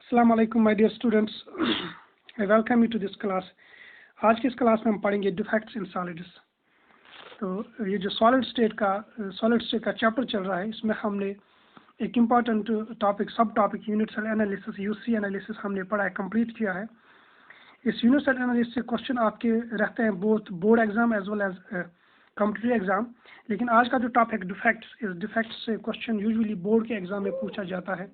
अस्सलाम वालेकुम my dear students, I welcome you to this class. आज की इस क्लास में हम पढ़ेंगे डिफेक्ट्स इन सॉलिड्स। तो ये जो सॉलिड स्टेट का चैप्टर चल रहा है, इसमें हमने एक important topic subtopic unit cell analysis UC analysis हमने पढ़ा है, कंप्लीट किया है। इस यूनिट सेल एनालिसिस से क्वेश्चन आपके रहते हैं both board exam as well as competitive exam. लेकिन आज का जो टॉपिक डिफेक्ट्स, इस डिफेक्ट्स से क्वेश्चन यूजुअली बोर्ड के एग्जाम में पूछा जाता है,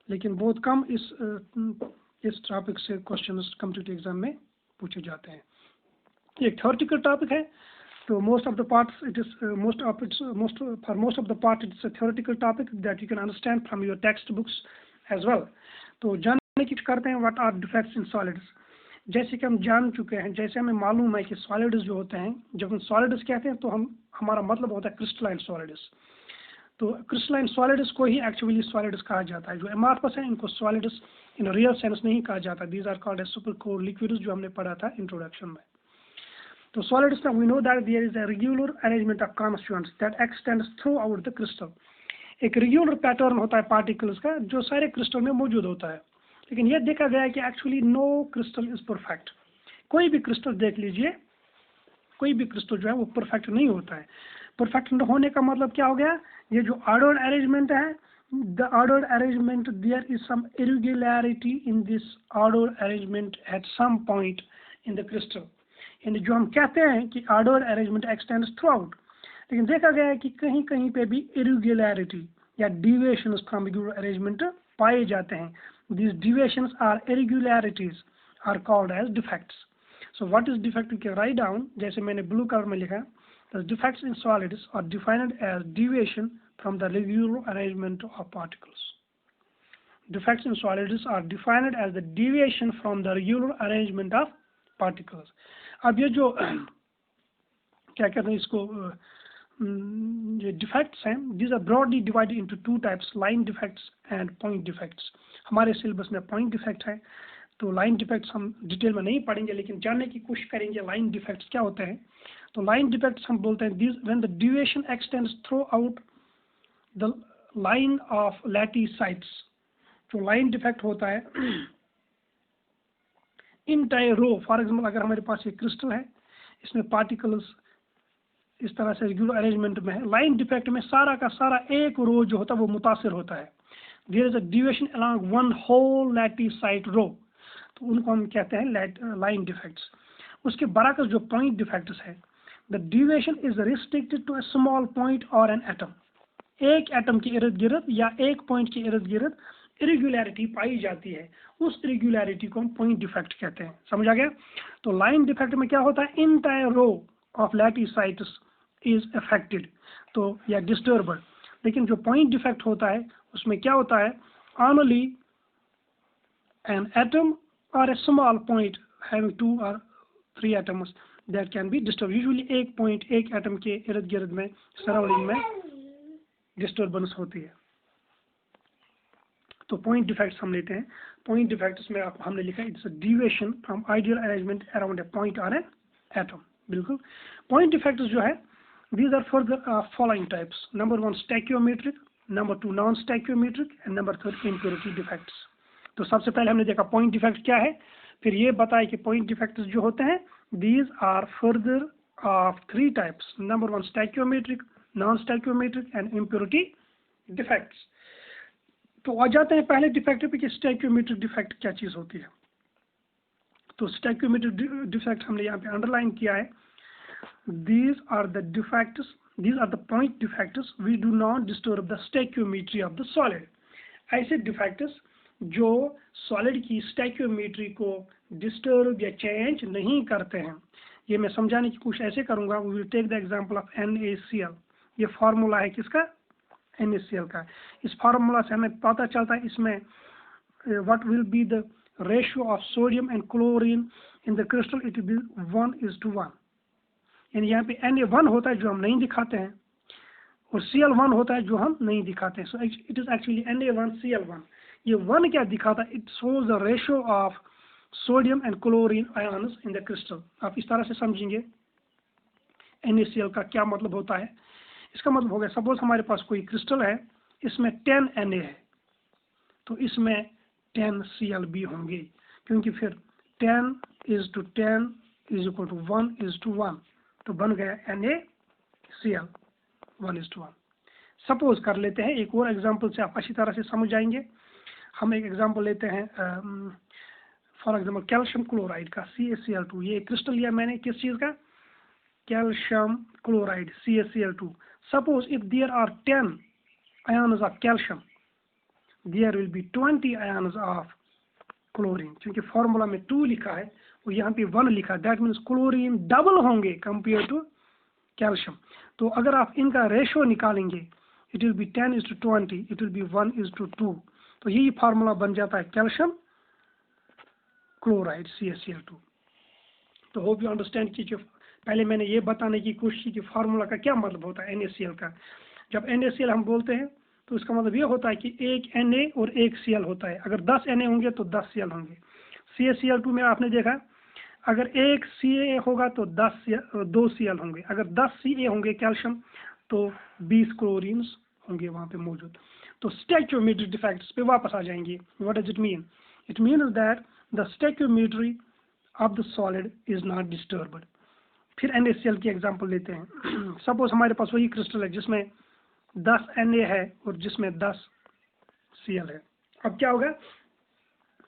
लेकिन बहुत कम इस टॉपिक से क्वेश्चंस कॉम्पिटिटिव एग्जाम में पूछे जाते हैं। एक थ्योरेटिकल टॉपिक है, तो most of the parts it is most of the part it's a theoretical topic that you can understand from your textbooks as well. तो जानने की करते हैं what are defects in solids. जैसे कि हम जान चुके हैं, जैसे हमें मालूम है कि सॉलिड्स जो होते हैं, जब हम सॉलिड्स कहते हैं तो हमारा मतलब होता है क्रिस्टलाइन सॉलिड्स। तो क्रिस्टलाइन सॉलिड्स को ही एक्चुअली सॉलिड्स कहा जाता है। जो एमार्फस है इनको सॉलिड्स इन रियल सेंस नहीं कहा जाता। These are called as supercooled liquids, जो हमने पढ़ा था इंट्रोडक्शन में। तो सॉलिड्स में we know that there is a regular arrangement of constituents that extends throughout the crystal. एक रेगुलर पैटर्न होता है पार्टिकल्स का, जो सारे क्रिस्टल में मौजूद होता है। लेकिन यह देखा गया है कि actually no crystal is perfect. कोई भी क्रिस्टल देख लीजिए, कोई भी क्रिस्टल जो है वो परफेक्ट नहीं होता है। परफेक्ट न होने का मतलब क्या हो गया? ये जो ऑर्डर्ड अरेंजमेंट है, the ordered arrangement, there is some irregularity in this ordered arrangement at some point in the crystal. यानी जो हम कहते हैं कि ordered arrangement extends throughout, लेकिन देखा गया है कि कहीं कहीं पे भी इरेगुलरिटी या डिविएशंस फ्रॉम रेगुलर अरेंजमेंट पाए जाते हैं। These deviations are irregularities are called as defects. So what is defect? You can write down, जैसे मैंने ब्लू कलर में लिखा, the defects in solids are defined as deviation from the regular arrangement of particles. Defects in solids are defined as the deviation from the regular arrangement of particles. अब ये जो क्या कहते हैं इसको, ये डिफेक्ट्स हैं, these are broadly divided into two types, line defects and point defects. हमारे सिलेबस में पॉइंट डिफेक्ट है, तो लाइन डिफेक्ट्स हम डिटेल में नहीं पढ़ेंगे, लेकिन जानने की कोशिश करेंगे लाइन डिफेक्ट्स क्या होते हैं। तो लाइन डिफेक्ट्स हम बोलते हैं this when the duration x tends throughout the line of lattice sites. जो लाइन डिफेक्ट होता है इंटायर रो, फॉर एग्जाम्पल अगर हमारे पास एक क्रिस्टल है, इसमें पार्टिकल्स इस तरह से रेगुलर अरेंजमेंट में है, लाइन डिफेक्ट में सारा का सारा एक रो जो होता है वो मुतासिर होता है। There is a duration along one whole lattice site row, तो उनको हम कहते हैं लाइन डिफेक्ट्स। उसके बरअक्स जो पॉइंट डिफेक्ट्स है, the duration is restricted to a small point और एन एटम। एक एटम के इर्द गिर्द या एक पॉइंट के इर्द गिर्द इरेगुलरिटी पाई जाती है, उस इरेगुलरिटी को हम पॉइंट डिफेक्ट कहते हैं। समझा गया? तो लाइन डिफेक्ट में क्या होता है, entire row of lattice sites is affected, तो या डिस्टर्ब्ड। लेकिन जो पॉइंट डिफेक्ट होता है उसमें क्या होता है, only an atom or a small point having 2 or 3 atoms that can be disturbed. Usually एक point एक एटम के इर्द गिर्द में सराउंडिंग में डिस्टर्बेंस होती है। तो पॉइंट डिफेक्ट्स हम लेते हैं। पॉइंट डिफेक्ट्स में हमने लिखा it's a deviation from ideal arrangement around a point और एन एटम। बिल्कुल। पॉइंट डिफेक्ट्स जो है, these are for the following types. Number 1 stoichiometric, number 2 non stoichiometric and number 3 impurity defects. तो सबसे पहले हमने देखा पॉइंट डिफेक्ट क्या है, फिर ये बताया कि पॉइंट डिफेक्ट्स जो होते हैं these are further of 3 types. Number 1 stoichiometric, non stoichiometric and impurity defects. तो आ जाते हैं पहले डिफेक्ट पे कि स्टैक्योमेट्रिक डिफेक्ट क्या चीज होती है। तो स्टैक्योमेट्रिक डिफेक्ट हमने यहाँ पे अंडरलाइन किया है, these are the defects, these are the point defects we do not disturb the stoichiometry of the solid. ऐसे डिफेक्ट्स जो सॉलिड की स्टैक्योमेट्री को डिस्टर्ब या चेंज नहीं करते हैं। ये मैं समझाने की कोशिश ऐसे करूंगा, we will take the example of NaCl। ये फार्मूला है किसका? NaCl का। इस फार्मूला से हमें पता चलता है इसमें what will be the ratio of sodium and chlorine in the crystal, it will be 1:1। यानी यहाँ पे Na1 होता है जो हम नहीं दिखाते हैं, और Cl1 होता है जो हम नहीं दिखाते हैं। So it is actually Na1Cl1। ये 1 क्या दिखाता है? It shows the ratio of sodium and chlorine ions in the crystal. आप इस तरह से समझेंगे NaCl का क्या मतलब होता है। इसका मतलब हो गया, सपोज हमारे पास कोई क्रिस्टल है, इसमें 10 Na है, तो इसमें 10 Cl भी होंगे, क्योंकि फिर 10:10 = 1:1, तो बन गया NaCl 1:1। सपोज कर लेते हैं एक और एग्जांपल से आप अच्छी तरह से समझ जाएंगे। हम एक एग्जांपल लेते हैं, फॉर एग्जांपल कैल्शियम क्लोराइड का CaCl2। ये क्रिस्टल लिया मैंने किस चीज़ का, calcium chloride CaCl2। Suppose if there are 10 ions of calcium, there will be 20 ions of chlorine। क्योंकि फॉर्मूला में 2 लिखा है और यहाँ पे 1 लिखा है, दैट मीन्स क्लोरीन डबल होंगे कंपेयर टू कैल्शियम। तो अगर आप इनका रेशो निकालेंगे, it will be 10:20, it will be 1:2। तो यही फार्मूला बन जाता है कैल्शियम क्लोराइड CaCl2। तो होप यू अंडरस्टैंड कि जो पहले मैंने ये बताने की कोशिश की कि फार्मूला का क्या मतलब होता है NaCl का। जब NaCl हम बोलते हैं तो इसका मतलब ये होता है कि एक Na और एक Cl होता है। अगर 10 Na होंगे तो 10 Cl होंगे। CaCl2 में आपने देखा, अगर एक Ca होगा तो 2 Cl होंगे। अगर 10 Ca होंगे कैल्शियम तो 20 क्लोरीन्स होंगे वहाँ पे मौजूद। तो स्टोइकियोमेट्री डिफेक्ट्स पे वापस आ जाएंगे। What does it mean? It means that the stoichiometry of the solid is not disturbed. फिर NaCl की एग्जांपल लेते हैं। सपोज हमारे पास वही क्रिस्टल है जिसमें 10 Na है और जिसमें 10 Cl है। अब क्या होगा,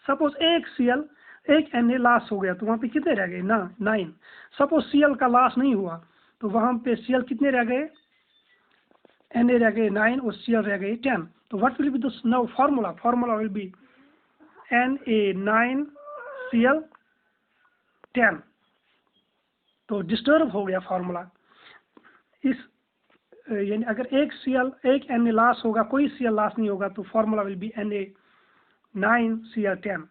सपोज एक Cl एक Na लॉस हो गया तो वहाँ पे कितने रह गए ना 9। सपोज Cl का लॉस नहीं हुआ तो वहाँ पे Cl कितने रह गए, Na रह गए 9 और Cl रह गए 10। तो what will be this now formula will be Na9Cl 10। तो डिस्टर्ब हो गया फार्मूला। इस यानी अगर एक Na लॉस होगा, कोई Cl लॉस नहीं होगा, तो फार्मूला विल बी Na9Cl 10।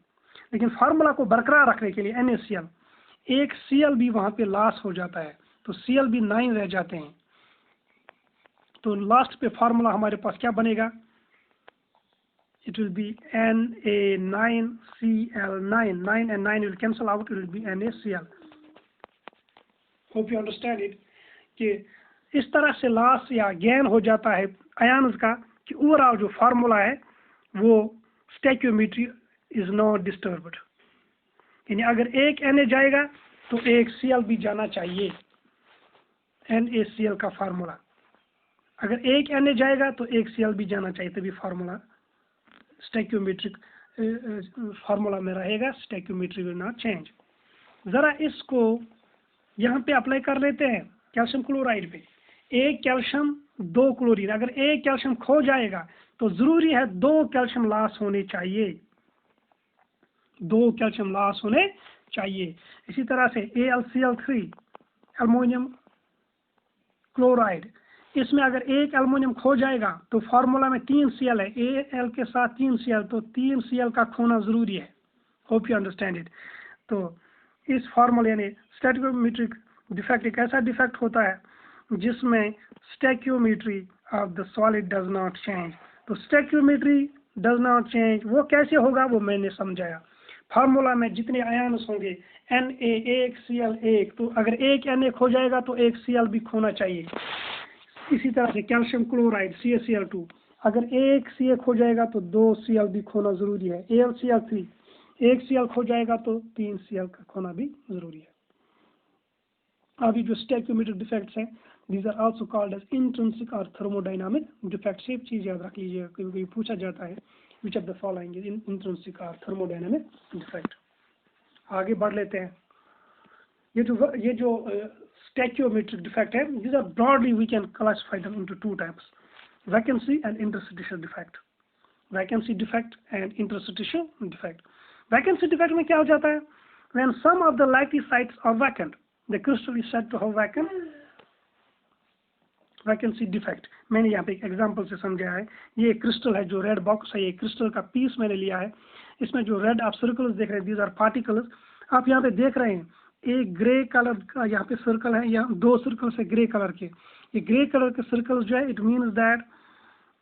लेकिन फार्मूला को बरकरार रखने के लिए NaCl, एक Cl भी वहाँ पे लॉस हो जाता है तो Cl भी 9 रह जाते हैं। तो लास्ट पे फार्मूला हमारे पास क्या बनेगा, it will be Na9Cl9। 9 and 9 will cancel out, it will be NaCl। Hope you understand it कि इस तरह से लॉस या गेन हो जाता है आयन्स का कि ओवरऑल जो फार्मूला है वो स्टोइकियोमेट्री इज नॉट डिस्टर्ब्ड। यानी अगर एक Na जाएगा तो एक Cl भी जाना चाहिए, NaCl का फार्मूला। अगर एक Na जाएगा तो एक Cl भी जाना चाहिए, तभी फार्मूला स्टोइकियोमेट्रिक फार्मूला में रहेगा, स्टोइकियोमेट्री विल नॉट चेंज। जरा इसको यहाँ पे अप्लाई कर लेते हैं कैल्शियम क्लोराइड पे। एक कैल्शियम 2 क्लोरीन, अगर एक कैल्शियम खो जाएगा तो जरूरी है 2 कैल्शियम लॉस होने चाहिए, 2 कैल्शियम लॉस होने चाहिए। इसी तरह से AlCl3 एल्युमिनियम क्लोराइड, इसमें अगर एक एल्युमिनियम खो जाएगा तो फार्मूला में 3 Cl है, Al के साथ 3 Cl, तो 3 Cl का खोना जरूरी है। Hope you understand it. तो इस फार्मूले यानी स्टोइकियोमेट्रिक डिफेक्ट एक ऐसा डिफेक्ट होता है जिसमें stoichiometry of the solid does not change. तो स्टोइकियोमेट्री डज नॉट चेंज वो कैसे होगा वो मैंने समझाया। फार्मूला में जितने आयन्स होंगे Na1Cl1, तो अगर एक Na खो जाएगा तो एक Cl भी खोना चाहिए। इसी तरह से कैल्शियम क्लोराइड CaCl2, अगर एक Ca खो जाएगा तो 2 Cl भी खोना जरूरी है। AlCl3, एक Cl खो जाएगा तो 3 Cl का खोना भी जरूरी है। अभी जो स्टोइकियोमेट्रिक डिफेक्ट्स हैं, these are also called as intrinsic और thermodynamic defects। एक चीज याद रख लीजिएगा, कभी पूछा जाता है which of the following is intrinsic और thermodynamic defect। आगे बढ़ लेते हैं। ये जो स्टोइकियोमेट्रिक डिफेक्ट है, these are broadly we can classify them into 2 types, vacancy and interstitial defect। vacancy defect and interstitial defect। vacancy defect में क्या हो जाता है, when some of the likely sites are vacant, the crystal is said to have vacancy defect। मैंने यहाँ पे एक example से समझाया है। ये क्रिस्टल है जो रेड बॉक्स है, ये क्रिस्टल का पीस मैंने लिया है। इसमें जो रेड आप सर्कल्स देख रहे हैं, दीज आर पार्टिकल्स। आप यहाँ पे देख रहे हैं एक ग्रे कलर का यहाँ पे सर्कल है, यहाँ 2 सर्कल्स है ग्रे कलर के। ये ग्रे कलर के सर्कल्स जो है, it means that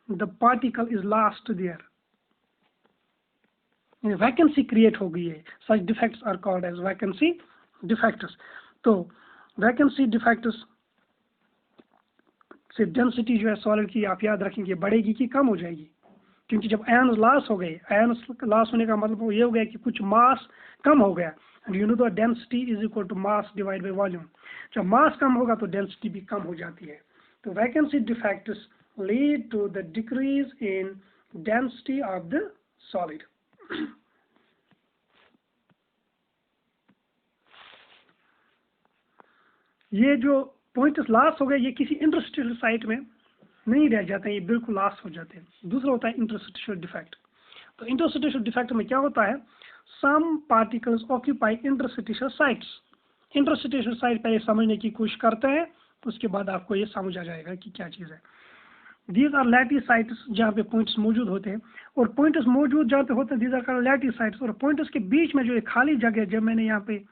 the particle is lost there, vacancy create हो गई है। Such defects are called as vacancy defects. तो वैकेंसी डिफेक्ट्स से डेंसिटी जो है सॉलिड की आप याद रखेंगे बढ़ेगी कि कम हो जाएगी, क्योंकि जब आयन लॉस हो गए, आयन लॉस होने का मतलब ये हो गया कि कुछ मास कम हो गया, and you know the density is equal to mass divide by volume. जब मास कम होगा तो डेंसिटी भी कम हो जाती है। तो vacancy defects lead to the decrease in density of the solid. ये जो पॉइंट्स लॉस हो गए ये किसी इंटरस्टिशियल साइट में नहीं रह जाते हैं, ये बिल्कुल लॉस हो जाते हैं। दूसरा होता है इंटरस्टिशियल डिफेक्ट। तो इंटरस्टिशियल डिफेक्ट में क्या होता है, some particles occupy interstitial sites. Interstitial site पहले समझने की कोशिश करते हैं, उसके बाद आपको ये समझ आ जाएगा कि क्या चीज़ है। दीज आर लैटिस साइट्स, जहाँ पे पॉइंट्स मौजूद होते हैं, और पॉइंट्स मौजूद जहाँ पे होते हैं these are called lattice sites. और पॉइंट्स के बीच में जो एक खाली जगह जब मैंने यहाँ पे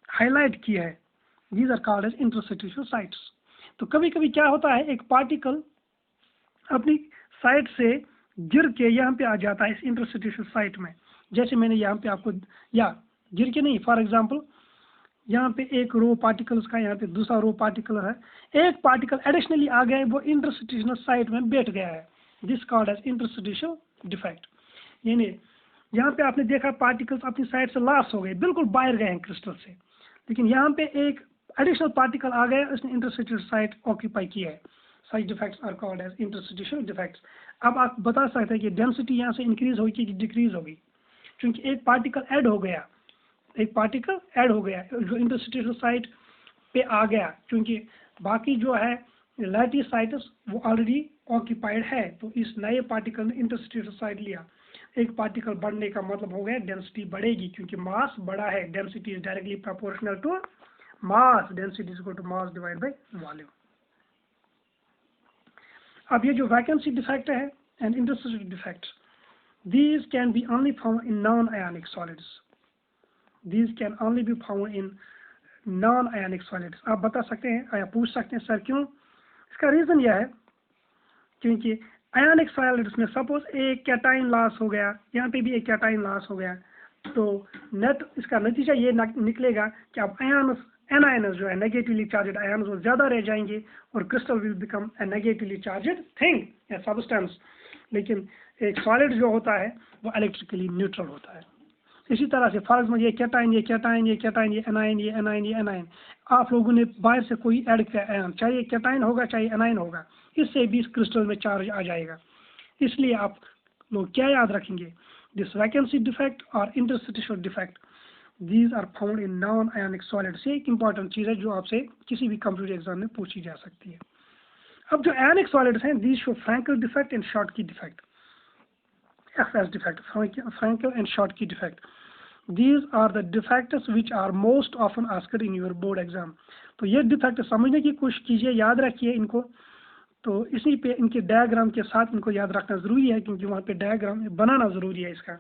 हाईलाइट किया है, these are called as interstitial sites. तो कभी कभी क्या होता है, एक पार्टिकल अपनी साइड से गिर के यहाँ पे आ जाता है इस इंटरस्टिशियल साइट में। जैसे मैंने यहाँ पे आपको, या गिर के नहीं, फॉर एग्जांपल यहाँ पे एक रो पार्टिकल्स का, यहाँ पे दूसरा रो पार्टिकल है, एक पार्टिकल एडिशनली आ गया है, वो इंटरस्टिशियल साइट में बैठ गया है, this called as interstitial defect. यानी यहाँ पे आपने देखा पार्टिकल्स अपनी साइड से लॉस हो गए, बिल्कुल बाहर गए हैं क्रिस्टल से, लेकिन यहाँ पे एक एडिशनल पार्टिकल आ गया, उसने इंटरस्टिशियल साइट ऑक्यूपाई किया है। Such defects are called as interstitial defects। अब आप बता सकते हैं कि डेंसिटी यहाँ से इंक्रीज होगी कि डिक्रीज होगी, क्योंकि एक पार्टिकल ऐड हो गया, एक पार्टिकल ऐड हो गया जो इंटरस्टिशियल साइट पे आ गया, क्योंकि बाकी जो है लैटिस साइट्स वो ऑलरेडी ऑक्यूपाइड है, तो इस नए पार्टिकल ने इंटरस्टिशियल साइट लिया। एक पार्टिकल बढ़ने का मतलब हो गया डेंसिटी बढ़ेगी, क्योंकि मास बढ़ा है, density is directly proportional to mass, density is equal to mass divide by volume. अब ये जो वैकेंसी डिफेक्ट है and interstitial defect, these can be only found in non-ionic solids। these can only be found in non-ionic solids। आप बता सकते हैं या पूछ सकते हैं सर क्यों? इसका रीजन यह है क्योंकि आयनिक सॉलिड्स में सपोज एक कैटाइन लॉस हो गया, यहाँ पे भी एक कैटाइन लॉस हो गया, तो नेट इसका नतीजा ये निकलेगा कि अब एनायंस जो है नेगेटिवली चार्जड आयन्स वो ज्यादा रह जाएंगे, और crystal will become a negatively charged thing या सब्सटेंस। लेकिन एक सॉलिड जो होता है वो इलेक्ट्रिकली न्यूट्रल होता है। इसी तरह से फॉर एग्जाम्पल ये कैटाइन, ये कैटाइन, ये कैटाइन, ये एनाइन, ये एनाइन, ये एनाइन, आप लोगों ने बाहर से कोई ऐड किया आयन, चाहे ये कैटाइन होगा चाहे एनाइन होगा, इससे भी क्रिस्टल में चार्ज आ जाएगा। इसलिए आप लोग क्या याद रखेंगे, दिस वैकेंसी डिफेक्ट और interstitial defect, these are found in non-ionic solids। ये एक इंपॉर्टेंट चीज़ है जो आपसे किसी भी कंप्यूटर एग्जाम में पूछी जा सकती है। अब जो आयनिक सॉलिड्स हैं, these show Frankel defect and Schottky defect। FS defect, Frankel and Schottky defect, these are the defects which are most often asked in your board exam। तो ये डिफेक्ट समझने की कोशिश कीजिए, याद रखिए इनको। तो इसी पे इनके डायग्राम के साथ इनको याद रखना ज़रूरी है, क्योंकि वहाँ पे डायग्राम बनाना ज़रूरी है इसका।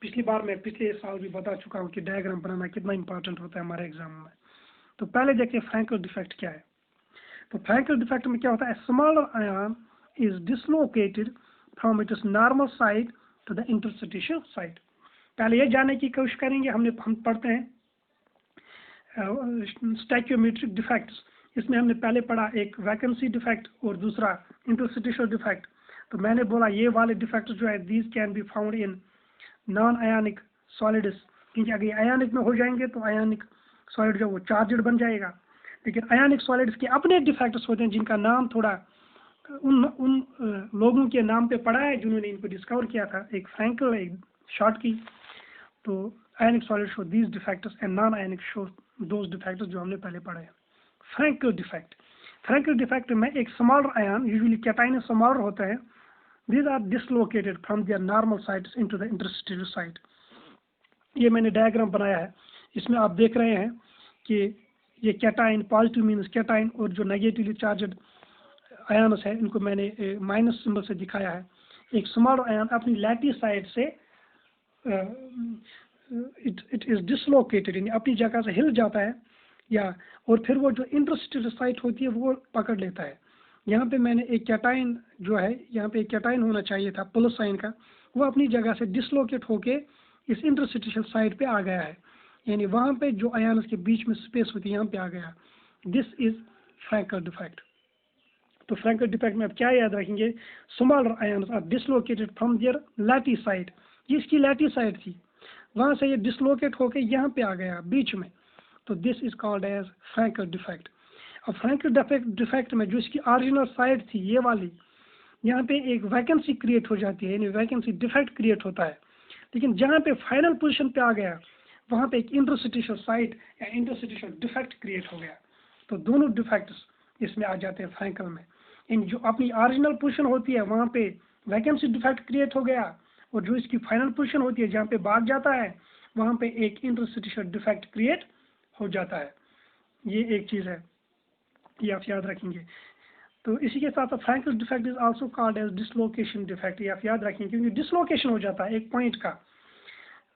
पिछली बार मैं पिछले साल भी बता चुका हूँ कि डायग्राम बनाना कितना इंपॉर्टेंट होता है हमारे एग्जाम में। तो पहले देखिए फ्रैंकल डिफेक्ट क्या है। तो फ्रैंकल डिफेक्ट में क्या होता है, smaller ion is dislocated from its normal side to the interstitial side. पहले ये जानने की कोशिश करेंगे, हम पढ़ते हैं स्टैक्योमेट्रिक डिफेक्ट्स। इसमें हमने पहले पढ़ा एक वैकेंसी डिफेक्ट और दूसरा इंटरस्टिशियल डिफेक्ट। तो मैंने बोला ये वाले डिफेक्ट्स जो है these can be found in non ionic solids, क्योंकि अगर आयनिक में हो जाएंगे तो आयनिक सॉलिड जो वो चार्जड बन जाएगा। लेकिन आयनिक सॉलिड्स के अपने डिफेक्ट्स होते हैं जिनका नाम थोड़ा उन लोगों के नाम पे पड़ा है जिन्होंने इनको डिस्कवर किया था, एक फ्रैंकल, एक शॉटकी। तो आयनिक solid show these defects and non ionic show those defects जो हमने पहले पढ़े हैं। फ्रैंकल डिफेक्ट, फ्रैंकल डिफेक्ट में एक smaller ion, usually cation smaller होता है, these are dislocated from their normal sites into the interstitial site। ये मैंने डायग्राम बनाया है, इसमें आप देख रहे हैं कि ये कैटाइन, पॉजिटिव मीन्स कैटाइन, और जो नेगेटिवली चार्जड आयन्स है इनको मैंने माइनस सिंबल से दिखाया है। एक स्मॉल आयन अपनी लैटिस साइड से इट इज डिसलोकेटेड, यानी अपनी जगह से हिल जाता है, या और फिर वो जो इंटरस्टिशियल साइट होती है वो पकड़ लेता है। यहाँ पे मैंने एक कैटाइन जो है, यहाँ पे एक कैटाइन होना चाहिए था प्लस साइन का, वो अपनी जगह से डिसलोकेट होके इस इंटरस्टिशियल साइड पे आ गया है, यानी वहाँ पे जो आयन्स के बीच में स्पेस होती है यहाँ पे आ गया। This is Frenkel defect. तो फ्रैंकल डिफेक्ट में आप क्या याद रखेंगे, smaller ions are dislocated from their lattice side, ये इसकी लैटिस साइड थी, वहाँ से ये डिसलोकेट होके यहाँ पे आ गया बीच में, तो this is called as Frenkel defect. अब फ्रैंकल डिफेक्ट में जो इसकी ओरिजिनल साइड थी ये वाली, यहाँ पे एक वैकेंसी क्रिएट हो जाती है, यानी वैकेंसी डिफेक्ट क्रिएट होता है, लेकिन जहाँ पे फाइनल पोजीशन पे आ गया वहाँ पे एक इंटरस्टिशियल साइट या इंटरस्टिशियल डिफेक्ट क्रिएट हो गया, तो दोनों डिफेक्ट्स इसमें आ जाते हैं फ्रैंकल में। इन जो अपनी ओरिजिनल पोजीशन होती है वहाँ पे वैकेंसी डिफेक्ट क्रिएट हो गया, और जो इसकी फाइनल पोजीशन होती है जहाँ पे भाग जाता है वहाँ पे एक इंटरस्टिशियल डिफेक्ट क्रिएट हो जाता है। ये एक चीज़ है, ये आप याद रखेंगे। तो इसी के साथ Frenkel defect is also called as dislocation defect, ये आप याद रखेंगे, क्योंकि डिसलोकेशन हो जाता है एक पॉइंट का,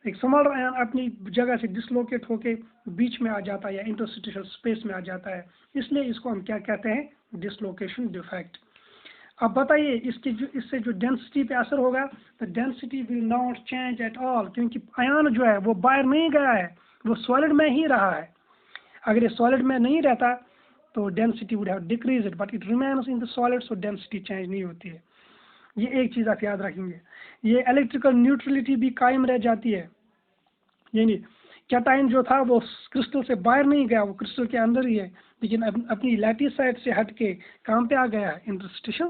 एक स्मॉलर आयन अपनी जगह से डिसलोकेट होके बीच में आ जाता है या इंटरस्टिशियल स्पेस में आ जाता है, इसलिए इसको हम क्या कहते हैं, डिसलोकेशन डिफेक्ट। अब बताइए इससे जो डेंसिटी पे असर होगा, तो density will not change at all, क्योंकि आयन जो है वो बाहर नहीं गया है, वो सॉलिड में ही रहा है। अगर ये सॉलिड में नहीं रहता तो density would have decreased, but it remains in the solid, so density change नहीं होती है। ये एक चीज़ आप याद रखेंगे। ये इलेक्ट्रिकल न्यूट्रलिटी भी कायम रह जाती है, यानी कैटाइन जो था वो क्रिस्टल से बाहर नहीं गया, वो क्रिस्टल के अंदर ही है, लेकिन अपनी लैटिस साइड से हट के कहाँ पे आ गया, इंटरस्टिशियल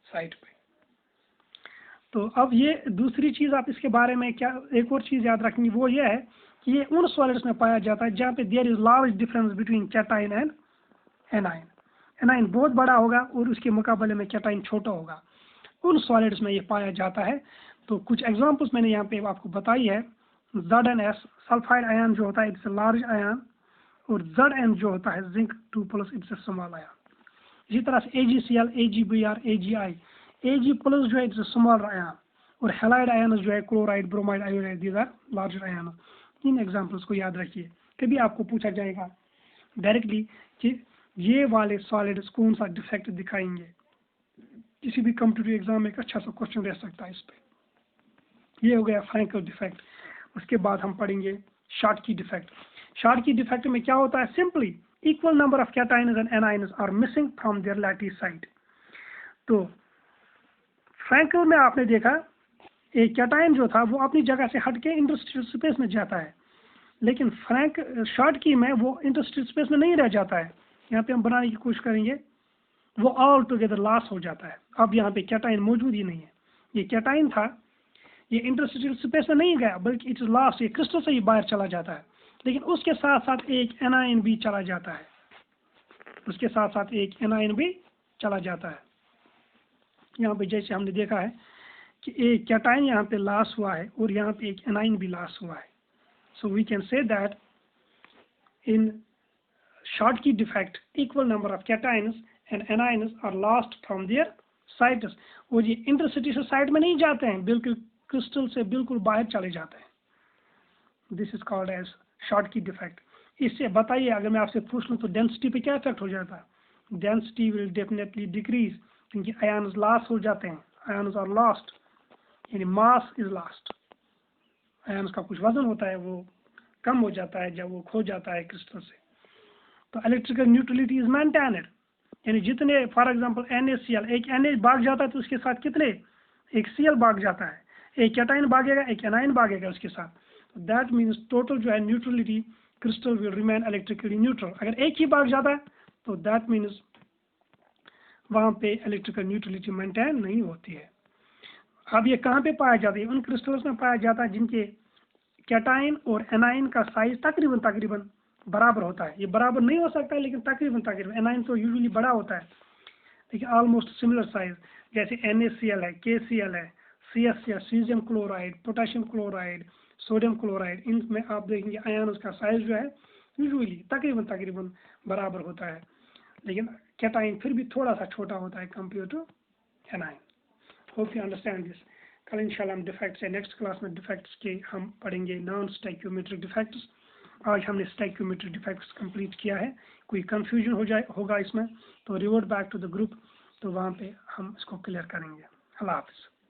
साइड पे। तो अब ये दूसरी चीज़ आप इसके बारे में क्या एक और चीज़ याद रखेंगे, वो ये है कि ये उन सॉलिड्स में पाया जाता है जहाँ पे there is large difference between cation and anion. Anion बहुत बड़ा होगा और उसके मुकाबले में कैटाइन छोटा होगा, उन सॉलिड्स में ये पाया जाता है। तो कुछ एग्जांपल्स मैंने यहाँ पे आपको बताई है। ZnS सल्फाइड आयन जो होता है इट्स अ लार्ज आयन, और Zn जो होता है zinc 2+ it's a small ion. इसी तरह से AgCl, AgBr, AgI, Ag+ जो है इट्स अ स्मॉल आयन, और हैलाइड आयन जो है chloride, bromide, iodide, these are larger ion. इन एग्जांपल्स को याद रखिए। कभी आपको पूछा जाएगा डायरेक्टली कि ये वाले सॉलिड्स कौन सा डिफेक्ट दिखाएंगे, किसी भी कॉम्पिटिटिव एग्जाम में एक अच्छा सा क्वेश्चन रह सकता है इस पे। ये हो गया फ्रैंकल डिफेक्ट। उसके बाद हम पढ़ेंगे शॉटकी डिफेक्ट। शॉटकी डिफेक्ट में क्या होता है, simply equal number of cations and anions are missing from their lattice side. तो फ्रैंकल में आपने देखा एक कैटाइन जो था वो अपनी जगह से हट के इंटरस्टिशियल स्पेस में जाता है, लेकिन शॉटकी में वो इंटरस्टिशियल स्पेस में नहीं रह जाता है। यहाँ पे हम बनाने की कोशिश करेंगे, वो ऑल टुगेदर लॉस हो जाता है। अब यहाँ पे कैटाइन मौजूद ही नहीं है। ये कैटाइन था, ये इंटरस्टिशियल स्पेस में नहीं गया, बल्कि इट्स लॉस, ये क्रिस्टल से ही बाहर चला जाता है। लेकिन उसके साथ साथ एक एनाइन भी चला जाता है, उसके साथ साथ एक एनाइन भी चला जाता है। यहाँ पे जैसे हमने देखा है कि एक कैटाइन यहाँ पे लॉस हुआ है और यहाँ पे एक एनाइन भी लॉस हुआ है। So we can say that in Schottky defect equal number of cations and anions are lost from their sites. और ये इंटरस्टिशियल साइड में नहीं जाते हैं, बिल्कुल क्रिस्टल से बिल्कुल बाहर चले जाते हैं। This is called as Schottky defect. इससे बताइए, अगर मैं आपसे पूछ लूँ तो डेंसिटी पे क्या इफेक्ट हो जाता है, डेंसिटी विल डेफिनेटली डिक्रीज, क्योंकि आयन्स लॉस हो जाते हैं, आयन्स आर लॉस्ट, यानी मास इज लॉस्ट। आयन्स का कुछ वजन होता है वो कम हो जाता है जब वो खो जाता है क्रिस्टल से। तो इलेक्ट्रिकल न्यूट्रलिटी इज मेंटेन्ड, यानी जितने फॉर एग्जांपल NaCl, एक Na भाग जाता है तो उसके साथ कितने, एक Cl भाग जाता है, एक कैटाइन भागेगा, एक एनाइन भागेगा उसके साथ। तो दैट मीन्स टोटल जो है neutrality crystal will remain electrically neutral. अगर एक ही भाग जाता है तो दैट मीन्स वहाँ पे इलेक्ट्रिकल न्यूट्रलिटी मेंटेन नहीं होती है। अब ये कहाँ पे पाया जाता है, उन क्रिस्टल्स में पाया जाता है जिनके कैटाइन और एनाइन का साइज तकरीबन बराबर होता है। ये बराबर नहीं हो सकता है, लेकिन तकरीबन एनाइन तो यूजुअली बड़ा होता है, लेकिन ऑलमोस्ट सिमिलर साइज, जैसे NaCl है, KCl है, CS या caesium chloride, potassium chloride, sodium chloride, इनमें आप देखेंगे आयन का साइज जो है यूजुअली तकरीबन बराबर होता है, लेकिन कैटाइन फिर भी थोड़ा सा छोटा होता है compare to anion. Hope you understand this. कल इंशाल्लाह हम डिफेक्ट्स से नेक्स्ट क्लास में डिफेक्ट्स के हम पढ़ेंगे नॉन स्टैक्योमेट्रिक डिफेक्ट्स। आज हमने स्टैक्योमेट्रिक डिफेक्ट्स कंप्लीट किया है। कोई कंफ्यूजन होगा इसमें तो revert back to the group, तो वहाँ पे हम इसको क्लियर करेंगे। अल्लाह हाफ़िज़।